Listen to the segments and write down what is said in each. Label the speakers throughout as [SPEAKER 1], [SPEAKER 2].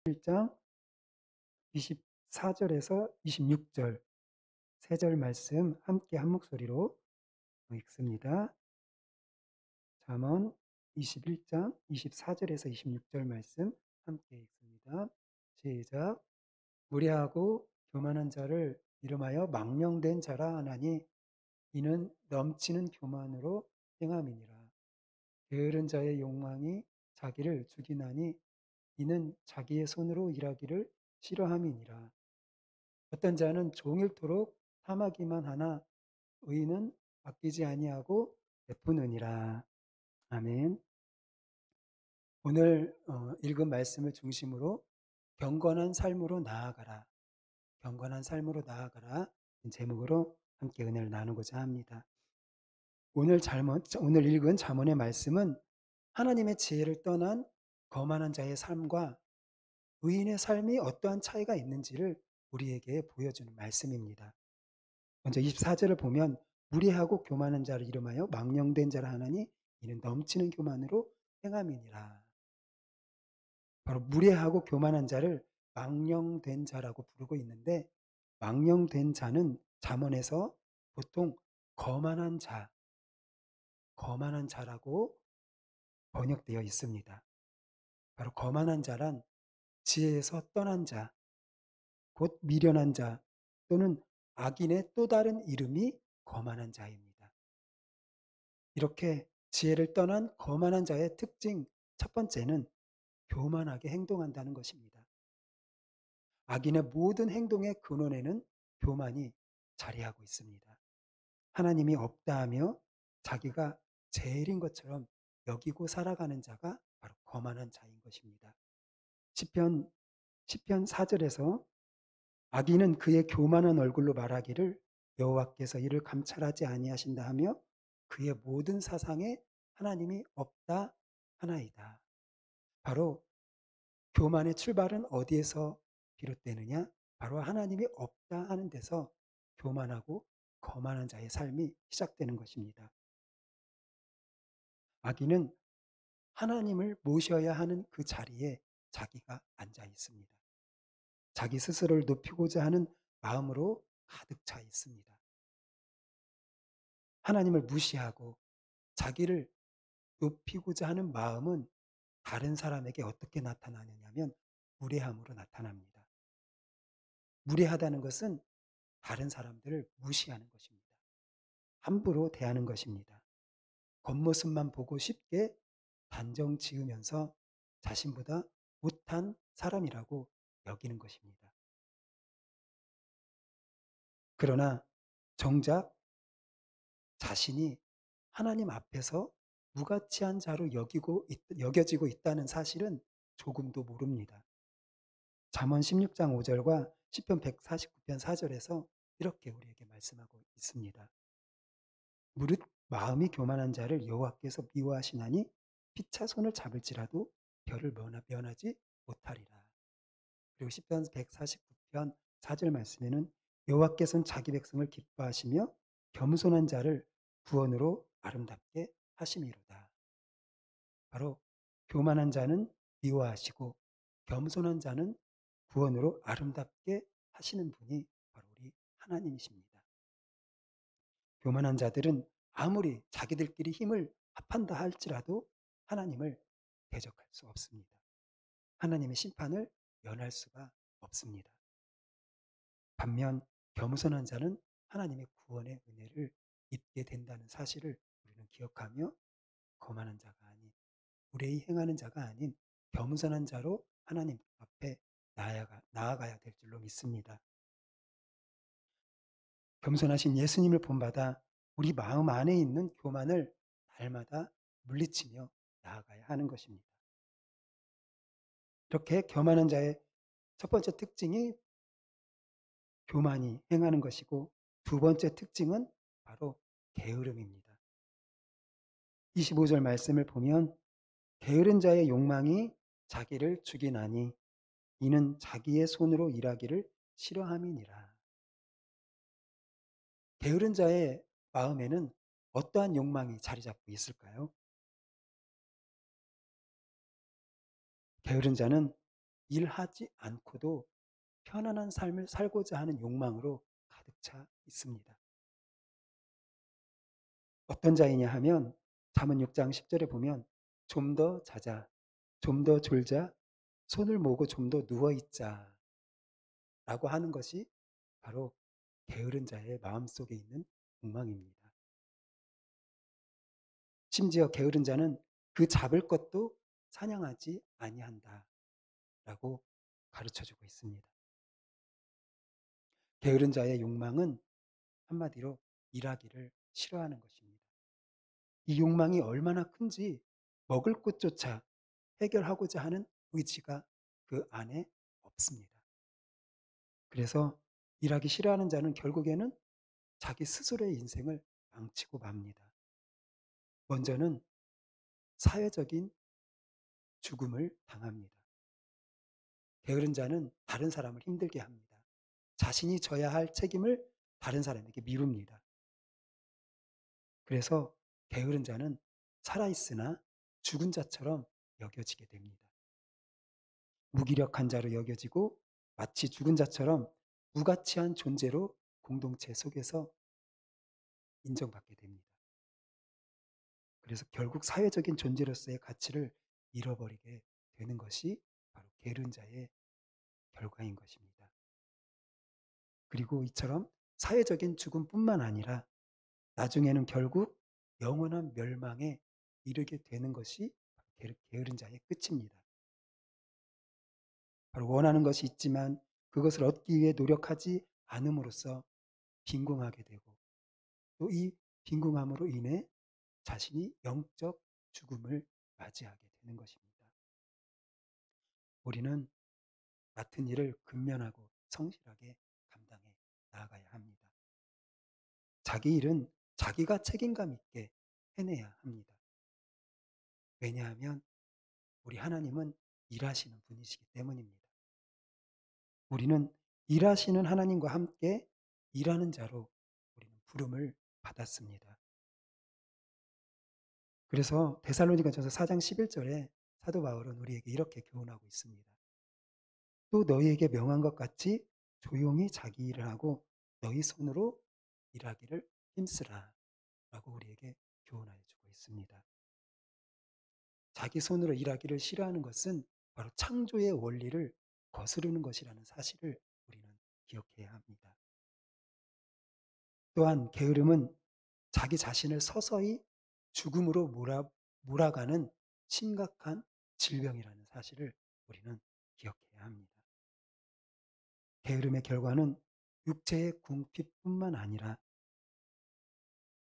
[SPEAKER 1] 1장 24절에서 26절 세 절 말씀 함께 한 목소리로 읽습니다. 잠언 21장 24절에서 26절 말씀 함께 읽습니다. 시작. 무례하고 교만한 자를 이름하여 망령된 자라 하나니 이는 넘치는 교만으로 행함이니라. 게으른 자의 욕망이 자기를 죽이나니 이는 자기의 손으로 일하기를 싫어함이니라. 어떤 자는 종일토록 탐하기만 하나 의인은 아끼지 아니하고 베푸느니라. 아멘. 오늘 읽은 말씀을 중심으로 경건한 삶으로 나아가라. 경건한 삶으로 나아가라. 제목으로 함께 은혜를 나누고자 합니다. 오늘 읽은 잠언의 말씀은 하나님의 지혜를 떠난 거만한 자의 삶과 의인의 삶이 어떠한 차이가 있는지를 우리에게 보여주는 말씀입니다. 먼저 24절을 보면 무례하고 교만한 자를 이름하여 망령된 자라 하나니 이는 넘치는 교만으로 행함이니라. 바로 무례하고 교만한 자를 망령된 자라고 부르고 있는데, 망령된 자는 잠언에서 보통 거만한 자, 거만한 자라고 번역되어 있습니다. 바로 거만한 자란 지혜에서 떠난 자, 곧 미련한 자 또는 악인의 또 다른 이름이 거만한 자입니다. 이렇게 지혜를 떠난 거만한 자의 특징 첫 번째는 교만하게 행동한다는 것입니다. 악인의 모든 행동의 근원에는 교만이 자리하고 있습니다. 하나님이 없다 하며 자기가 제일인 것처럼 여기고 살아가는 자가 바로 거만한 자인 것입니다. 시편 4절에서 악인은 그의 교만한 얼굴로 말하기를 여호와께서 이를 감찰하지 아니하신다 하며 그의 모든 사상에 하나님이 없다 하나이다. 바로 교만의 출발은 어디에서 비롯되느냐? 바로 하나님이 없다 하는 데서 교만하고 거만한 자의 삶이 시작되는 것입니다. 악인은 하나님을 모셔야 하는 그 자리에 자기가 앉아 있습니다. 자기 스스로를 높이고자 하는 마음으로 가득 차 있습니다. 하나님을 무시하고 자기를 높이고자 하는 마음은 다른 사람에게 어떻게 나타나느냐면 무례함으로 나타납니다. 무례하다는 것은 다른 사람들을 무시하는 것입니다. 함부로 대하는 것입니다. 겉모습만 보고 쉽게 단정 지으면서 자신보다 못한 사람이라고 여기는 것입니다. 그러나 정작 자신이 하나님 앞에서 무가치한 자로 여겨지고 있다는 사실은 조금도 모릅니다. 잠언 16장 5절과 시편 149편 4절에서 이렇게 우리에게 말씀하고 있습니다. 무릇 마음이 교만한 자를 여호와께서 미워하시나니 피차 손을 잡을지라도 별을 면하지 못하리라. 그리고 시편 149편 4절 말씀에는 여호와께서는 자기 백성을 기뻐하시며 겸손한 자를 구원으로 아름답게 하심이로다. 바로 교만한 자는 미워하시고 겸손한 자는 구원으로 아름답게 하시는 분이 바로 우리 하나님이십니다. 교만한 자들은 아무리 자기들끼리 힘을 합한다 할지라도 하나님을 대적할 수 없습니다. 하나님의 심판을 면할 수가 없습니다. 반면 겸손한 자는 하나님의 구원의 은혜를 입게 된다는 사실을 우리는 기억하며 거만한 자가 아닌, 무례히 행하는 자가 아닌 겸손한 자로 하나님 앞에 나아가야 될 줄로 믿습니다. 겸손하신 예수님을 본받아 우리 마음 안에 있는 교만을 날마다 물리치며 나아가야 하는 것입니다. 이렇게 교만한 자의 첫 번째 특징이 교만이 행하는 것이고, 두 번째 특징은 바로 게으름입니다. 25절 말씀을 보면 게으른 자의 욕망이 자기를 죽이나니 이는 자기의 손으로 일하기를 싫어함이니라. 게으른 자의 마음에는 어떠한 욕망이 자리 잡고 있을까요? 게으른 자는 일하지 않고도 편안한 삶을 살고자 하는 욕망으로 가득 차 있습니다. 어떤 자이냐 하면 잠언 6장 10절에 보면 좀 더 자자, 좀 더 졸자, 손을 모으고 좀 더 누워 있자 라고 하는 것이 바로 게으른 자의 마음속에 있는 욕망입니다. 심지어 게으른 자는 그 잡을 것도 사냥하지 아니한다 라고 가르쳐주고 있습니다. 게으른 자의 욕망은 한마디로 일하기를 싫어하는 것입니다. 이 욕망이 얼마나 큰지 먹을 것조차 해결하고자 하는 의지가 그 안에 없습니다. 그래서 일하기 싫어하는 자는 결국에는 자기 스스로의 인생을 망치고 맙니다. 먼저는 사회적인 죽음을 당합니다. 게으른 자는 다른 사람을 힘들게 합니다. 자신이 져야 할 책임을 다른 사람에게 미룹니다. 그래서 게으른 자는 살아있으나 죽은 자처럼 여겨지게 됩니다. 무기력한 자로 여겨지고 마치 죽은 자처럼 무가치한 존재로 공동체 속에서 인정받게 됩니다. 그래서 결국 사회적인 존재로서의 가치를 잃어버리게 되는 것이 바로 게으른 자의 결과인 것입니다. 그리고 이처럼 사회적인 죽음뿐만 아니라 나중에는 결국 영원한 멸망에 이르게 되는 것이 게으른 자의 끝입니다. 바로 원하는 것이 있지만 그것을 얻기 위해 노력하지 않음으로써 빈궁하게 되고 또 이 빈궁함으로 인해 자신이 영적 죽음을 맞이하게 되는 것입니다. 우리는 맡은 일을 근면하고 성실하게 감당해 나아가야 합니다. 자기 일은 자기가 책임감 있게 해내야 합니다. 왜냐하면 우리 하나님은 일하시는 분이시기 때문입니다. 우리는 일하시는 하나님과 함께 일하는 자로 우리는 부름을 받았습니다. 그래서 데살로니가전서 4장 11절에 사도 바울은 우리에게 이렇게 교훈하고 있습니다. 또 너희에게 명한 것 같이 조용히 자기 일을 하고 너희 손으로 일하기를 힘쓰라 라고 우리에게 교훈하여 주고 있습니다. 자기 손으로 일하기를 싫어하는 것은 바로 창조의 원리를 거스르는 것이라는 사실을 우리는 기억해야 합니다. 또한 게으름은 자기 자신을 서서히 죽음으로 몰아가는 심각한 질병이라는 사실을 우리는 기억해야 합니다. 게으름의 결과는 육체의 궁핍뿐만 아니라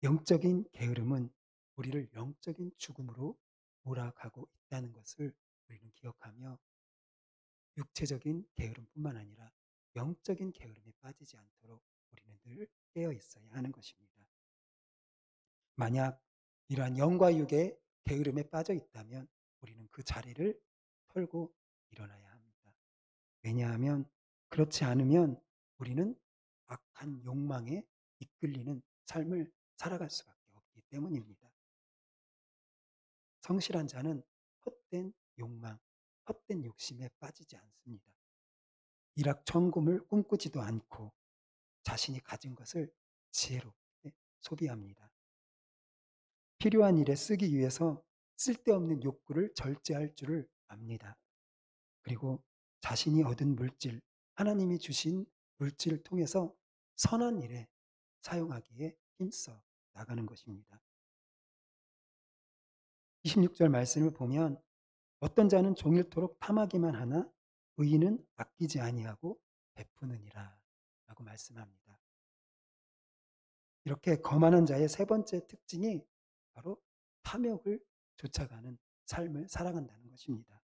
[SPEAKER 1] 영적인 게으름은 우리를 영적인 죽음으로 몰아가고 있다는 것을 우리는 기억하며 육체적인 게으름뿐만 아니라 영적인 게으름에 빠지지 않도록 우리는 늘 깨어 있어야 하는 것입니다. 만약 이러한 영과 육의 게으름에 빠져 있다면 우리는 그 자리를 털고 일어나야 합니다. 왜냐하면 그렇지 않으면 우리는 악한 욕망에 이끌리는 삶을 살아갈 수밖에 없기 때문입니다. 성실한 자는 헛된 욕망, 헛된 욕심에 빠지지 않습니다. 일확천금을 꿈꾸지도 않고 자신이 가진 것을 지혜롭게 소비합니다. 필요한 일에 쓰기 위해서 쓸데없는 욕구를 절제할 줄을 압니다. 그리고 자신이 얻은 물질, 하나님이 주신 물질을 통해서 선한 일에 사용하기에 힘써 나가는 것입니다. 26절 말씀을 보면 어떤 자는 종일토록 탐하기만 하나 의인은 아끼지 아니하고 베푸느니라 라고 말씀합니다. 이렇게 거만한 자의 세 번째 특징이 바로 탐욕을 쫓아가는 삶을 살아간다는 것입니다.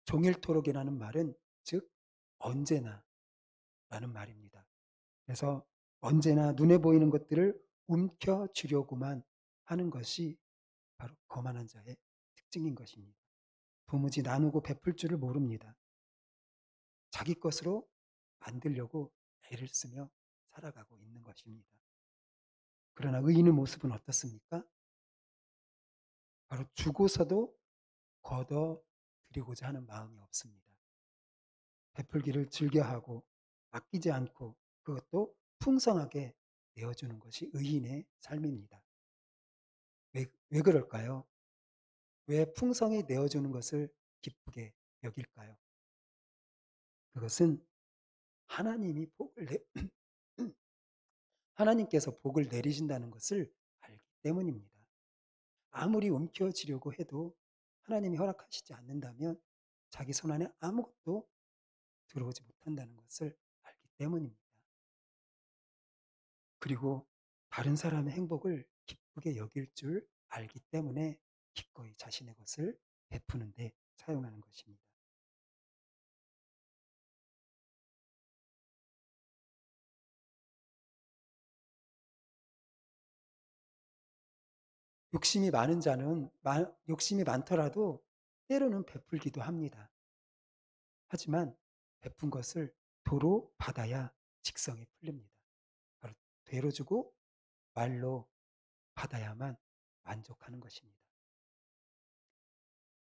[SPEAKER 1] 종일토록이라는 말은 즉 언제나 라는 말입니다. 그래서 언제나 눈에 보이는 것들을 움켜쥐려고만 하는 것이 바로 거만한 자의 특징인 것입니다. 도무지 나누고 베풀 줄을 모릅니다. 자기 것으로 만들려고 애를 쓰며 살아가고 있는 것입니다. 그러나 의인의 모습은 어떻습니까? 바로 주고서도 걷어 드리고자 하는 마음이 없습니다. 베풀기를 즐겨하고 아끼지 않고 그것도 풍성하게 내어주는 것이 의인의 삶입니다. 왜 그럴까요? 왜 풍성히 내어주는 것을 기쁘게 여길까요? 그것은 하나님이 복을 내, 하나님께서 복을 내리신다는 것을 알기 때문입니다. 아무리 움켜쥐려고 해도 하나님이 허락하시지 않는다면 자기 손 안에 아무것도 들어오지 못한다는 것을 알기 때문입니다. 그리고 다른 사람의 행복을 기쁘게 여길 줄 알기 때문에 기꺼이 자신의 것을 베푸는 데 사용하는 것입니다. 욕심이 많더라도 때로는 베풀기도 합니다. 하지만 베푼 것을 도로 받아야 직성이 풀립니다. 바로 되로 주고 말로 받아야만 만족하는 것입니다.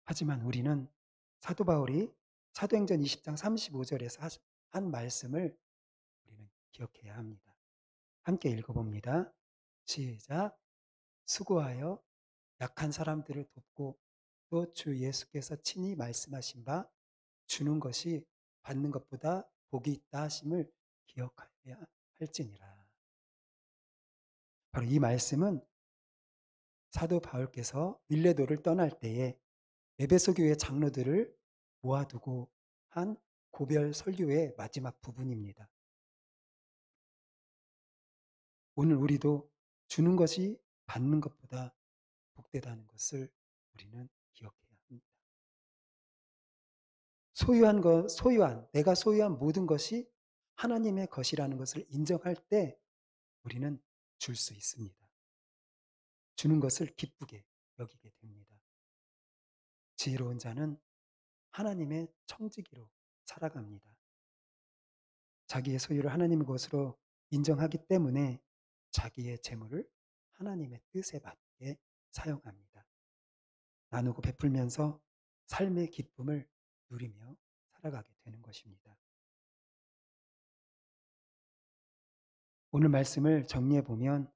[SPEAKER 1] 하지만 우리는 사도 바울이 사도행전 20장 35절에서 한 말씀을 우리는 기억해야 합니다. 함께 읽어봅니다. 시작. 수고하여 약한 사람들을 돕고 또 주 예수께서 친히 말씀하신 바 주는 것이 받는 것보다 복이 있다 하심을 기억해야 할지니라. 바로 이 말씀은 사도 바울께서 밀레도를 떠날 때에 에베소 교회 장로들을 모아두고 한 고별 설교의 마지막 부분입니다. 오늘 우리도 주는 것이 받는 것보다 복되다는 것을 우리는 기억해야 합니다. 내가 소유한 모든 것이 하나님의 것이라는 것을 인정할 때 우리는 줄 수 있습니다. 주는 것을 기쁘게 여기게 됩니다. 지혜로운 자는 하나님의 청지기로 살아갑니다. 자기의 소유를 하나님의 것으로 인정하기 때문에 자기의 재물을 하나님의 뜻에 맞게 사용합니다. 나누고 베풀면서 삶의 기쁨을 누리며 살아가게 되는 것입니다. 오늘 말씀을 정리해 보면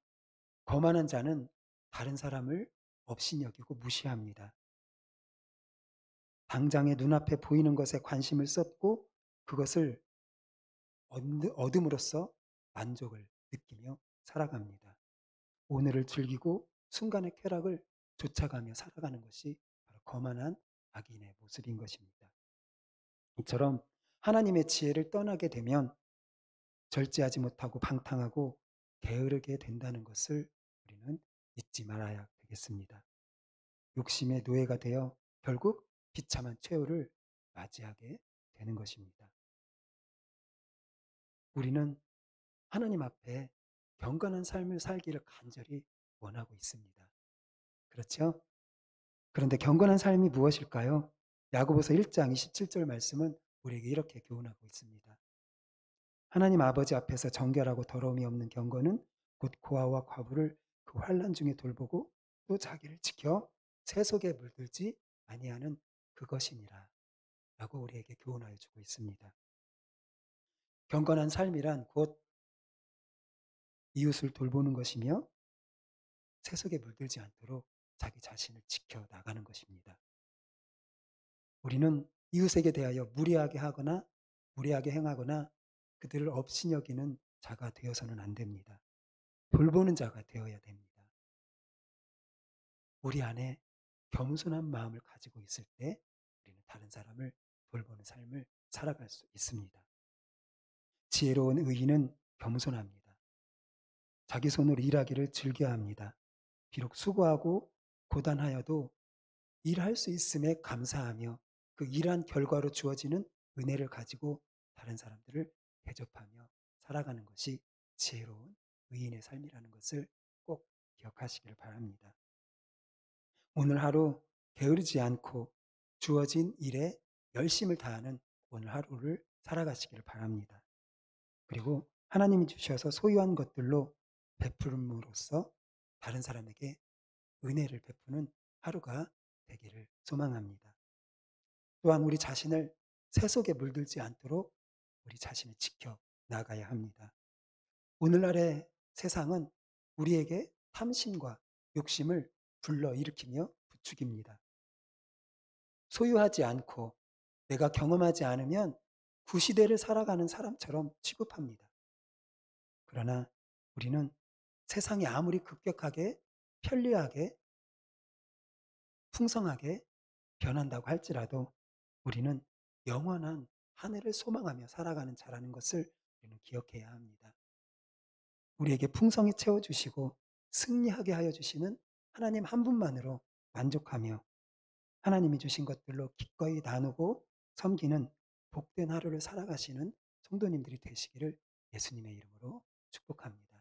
[SPEAKER 1] 거만한 자는 다른 사람을 업신여기고 무시합니다. 당장의 눈앞에 보이는 것에 관심을 쏟고 그것을 얻음으로써 만족을 느끼며 살아갑니다. 오늘을 즐기고 순간의 쾌락을 쫓아가며 살아가는 것이 바로 거만한 악인의 모습인 것입니다. 이처럼 하나님의 지혜를 떠나게 되면 절제하지 못하고 방탕하고 게으르게 된다는 것을 우리는 잊지 말아야 되겠습니다. 욕심의 노예가 되어 결국 비참한 최후를 맞이하게 되는 것입니다. 우리는 하나님 앞에 경건한 삶을 살기를 간절히 원하고 있습니다. 그렇죠? 그런데 경건한 삶이 무엇일까요? 야고보서 1장 27절 말씀은 우리에게 이렇게 교훈하고 있습니다. 하나님 아버지 앞에서 정결하고 더러움이 없는 경건은 곧 고아와 과부를 그 환난 중에 돌보고 또 자기를 지켜 세속에 물들지 아니하는 그것이니라 라고 우리에게 교훈하여 주고 있습니다. 경건한 삶이란 곧 이웃을 돌보는 것이며 세속에 물들지 않도록 자기 자신을 지켜나가는 것입니다. 우리는 이웃에게 대하여 무리하게 행하거나 그들을 업신여기는 자가 되어서는 안 됩니다. 돌보는 자가 되어야 됩니다. 우리 안에 겸손한 마음을 가지고 있을 때 우리는 다른 사람을 돌보는 삶을 살아갈 수 있습니다. 지혜로운 의인은 겸손합니다. 자기 손으로 일하기를 즐겨합니다. 비록 수고하고 고단하여도 일할 수 있음에 감사하며 그 일한 결과로 주어지는 은혜를 가지고 다른 사람들을 대접하며 살아가는 것이 지혜로운 의인의 삶이라는 것을 꼭 기억하시기를 바랍니다. 오늘 하루 게으르지 않고 주어진 일에 열심을 다하는 오늘 하루를 살아가시기를 바랍니다. 그리고 하나님이 주셔서 소유한 것들로 베풀음으로써 다른 사람에게 은혜를 베푸는 하루가 되기를 소망합니다. 또한 우리 자신을 새 속에 물들지 않도록 우리 자신을 지켜 나가야 합니다. 오늘날의 세상은 우리에게 탐심과 욕심을 불러일으키며 부추깁니다. 소유하지 않고 내가 경험하지 않으면 구시대를 살아가는 사람처럼 취급합니다. 그러나 우리는 세상이 아무리 급격하게 편리하게 풍성하게 변한다고 할지라도 우리는 영원한 하늘을 소망하며 살아가는 자라는 것을 우리는 기억해야 합니다. 우리에게 풍성히 채워주시고 승리하게 하여 주시는 하나님 한 분만으로 만족하며 하나님이 주신 것들로 기꺼이 나누고 섬기는 복된 하루를 살아가시는 성도님들이 되시기를 예수님의 이름으로 축복합니다.